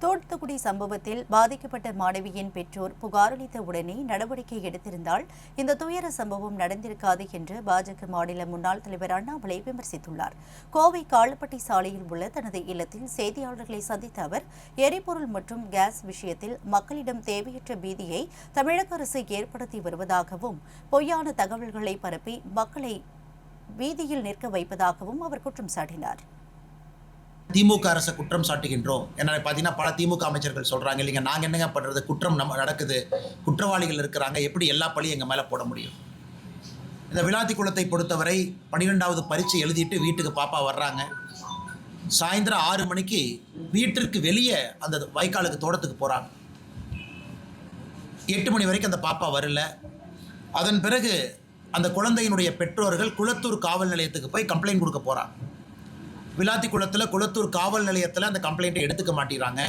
தூத்துக்குடி சம்பவத்தில் பாதிக்கப்பட்ட மாணவியின் பெற்றோர் புகாரளித்த உடனே நடவடிக்கை எடுத்திருந்தால் இந்த துயர சம்பவம் நடந்திருக்காது என்று பாஜக மாநில முன்னாள் தலைவர் அண்ணாமலை விமர்சித்துள்ளார். கோவை காலப்பட்டி சாலையில் உள்ள தனது இல்லத்தில் செய்தியாளர்களை சந்தித்த அவர், எரிபொருள் மற்றும் கேஸ் விஷயத்தில் மக்களிடம் தேவையற்ற பீதியை தமிழக அரசு ஏற்படுத்தி வருவதாகவும், பொய்யான தகவல்களை பரப்பி மக்களை வீதியில் நிற்க வைப்பதாகவும் அவர் குற்றம் சாட்டினார். திமுக அரசை குற்றம் சாட்டுகின்றோம். என்ன பார்த்தீங்கன்னா பல திமுக அமைச்சர்கள் சொல்கிறாங்க, இல்லைங்க நாங்கள் என்னங்க பண்ணுறது, குற்றம் நம்ம நடக்குது, குற்றவாளிகள் இருக்கிறாங்க, எப்படி எல்லா பழியும் எங்கள் மேலே போட முடியும்? இந்த விளாத்திக்குளத்தை பொறுத்தவரை 12வது பரீட்சை எழுதிட்டு வீட்டுக்கு பாப்பா வர்றாங்க. சாயந்தரம் 6 மணிக்கு வீட்டிற்கு வெளியே அந்த வாய்க்காலுக்கு தோட்டத்துக்கு போகிறாங்க. 8 மணி வரைக்கும் அந்த பாப்பா வரல. அதன் பிறகு அந்த குழந்தையினுடைய பெற்றோர்கள் குளத்தூர் காவல் நிலையத்துக்கு போய் கம்ப்ளைண்ட் கொடுக்க போகிறாங்க. விளாத்திக்குளத்தில் குளத்தூர் காவல் நிலையத்தில் அந்த கம்ப்ளைண்ட்டை எடுத்துக்க மாட்டேங்கிறாங்க.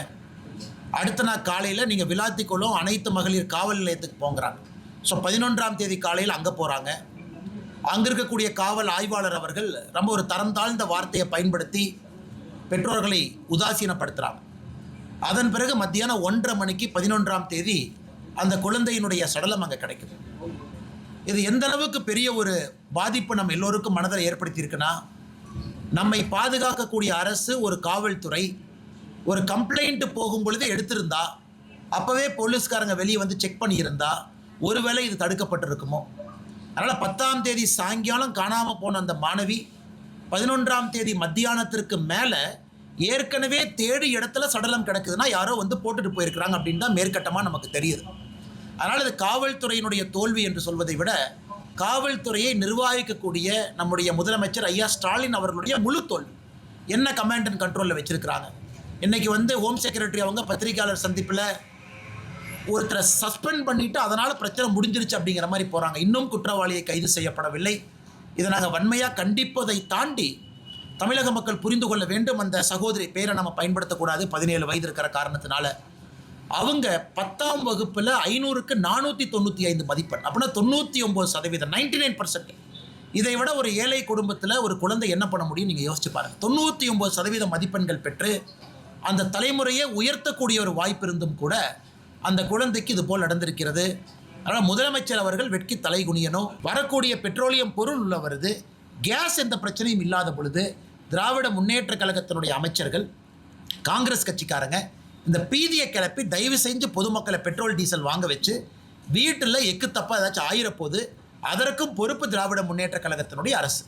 அடுத்த நாள் காலையில் நீங்கள் விளாத்திக்குளம் அனைத்து மகளிர் காவல் நிலையத்துக்கு போங்கிறாங்க. ஸோ 11ஆம் தேதி காலையில் அங்கே போகிறாங்க. அங்கே இருக்கக்கூடிய காவல் ஆய்வாளர் அவர்கள் ரொம்ப ஒரு தரம் தாழ்ந்த வார்த்தையை பயன்படுத்தி பெற்றோர்களை உதாசீனப்படுத்துகிறாங்க. அதன் பிறகு மத்தியானம் 1:30 மணிக்கு 11ஆம் தேதி அந்த குழந்தையினுடைய சடலம் அங்கே கிடைக்குது. இது எந்த அளவுக்கு பெரிய ஒரு பாதிப்பு நம்ம எல்லோருக்கும் மனதில் ஏற்படுத்தியிருக்குன்னா, நம்மை பாதுகாக்கக்கூடிய அரசு, ஒரு காவல்துறை ஒரு கம்ப்ளைண்ட் போகும் பொழுதே எடுத்திருந்தா, அப்போவே போலீஸ்காரங்க வெளியே வந்து செக் பண்ணியிருந்தா ஒருவேளை இது தடுக்கப்பட்டிருக்குமோ? அதனால் 10ஆம் தேதி சாயங்காலம் காணாமல் போன அந்த மாணவி 11ஆம் தேதி மத்தியானத்திற்கு மேலே ஏற்கனவே தேடி இடத்துல சடலம் கிடக்குதுன்னா யாரோ வந்து போட்டுட்டு போயிருக்கிறாங்க அப்படின்னு தான் மேற்கட்டமாக நமக்கு தெரியுது. அதனால் இது காவல்துறையினுடைய தோல்வி என்று சொல்வதை விட, காவல்துறையை நிர்வகிக்கக்கூடிய நம்முடைய முதலமைச்சர் ஐயா ஸ்டாலின் அவர்களுடைய முழு தோல்வி. என்ன கமாண்ட் அண்ட் கண்ட்ரோலில் வச்சுருக்கிறாங்க. இன்றைக்கி வந்து ஹோம் செக்ரட்டரி அவங்க பத்திரிகையாளர் சந்திப்பில் ஒருத்தரை சஸ்பெண்ட் பண்ணிவிட்டு அதனால் பிரச்சனை முடிஞ்சிருச்சு அப்படிங்கிற மாதிரி போகிறாங்க. இன்னும் குற்றவாளியை கைது செய்யப்படவில்லை. இதை நாங்கள் வன்மையாக கண்டிப்பதை தாண்டி தமிழக மக்கள் புரிந்து கொள்ள வேண்டும். அந்த சகோதரி பேரை நம்ம பயன்படுத்தக்கூடாது, 17 வயது இருக்கிற காரணத்தினால. அவங்க 10ஆம் வகுப்பில் 500க்கு 495 மதிப்பெண், அப்படின்னா 99%, 99%. இதை விட ஒரு ஏழை குடும்பத்தில் ஒரு குழந்தை என்ன பண்ண முடியும் நீங்கள் யோசிச்சு பாருங்கள். 99% மதிப்பெண்கள் பெற்று அந்த தலைமுறையை உயர்த்தக்கூடிய ஒரு வாய்ப்பு இருந்தும் கூட அந்த குழந்தைக்கு இது போல் நடந்திருக்கிறது. அதனால் முதலமைச்சர் அவர்கள் வெட்கி தலை குனியணும். வரக்கூடிய பெட்ரோலியம் பொருள் உள்ள வருது, கேஸ் எந்த பிரச்சனையும் இல்லாத பொழுது திராவிட முன்னேற்ற கழகத்தினுடைய அமைச்சர்கள், காங்கிரஸ் கட்சிக்காரங்க இந்த பீதியை கிளப்பி தயவு செஞ்சு பொதுமக்களை பெட்ரோல் டீசல் வாங்க வச்சு வீட்டில் எக்கு தப்பாக ஏதாச்சும் ஆயிரப்போது அதற்கும் பொறுப்பு திராவிட முன்னேற்ற கழகத்தினுடைய அரசு.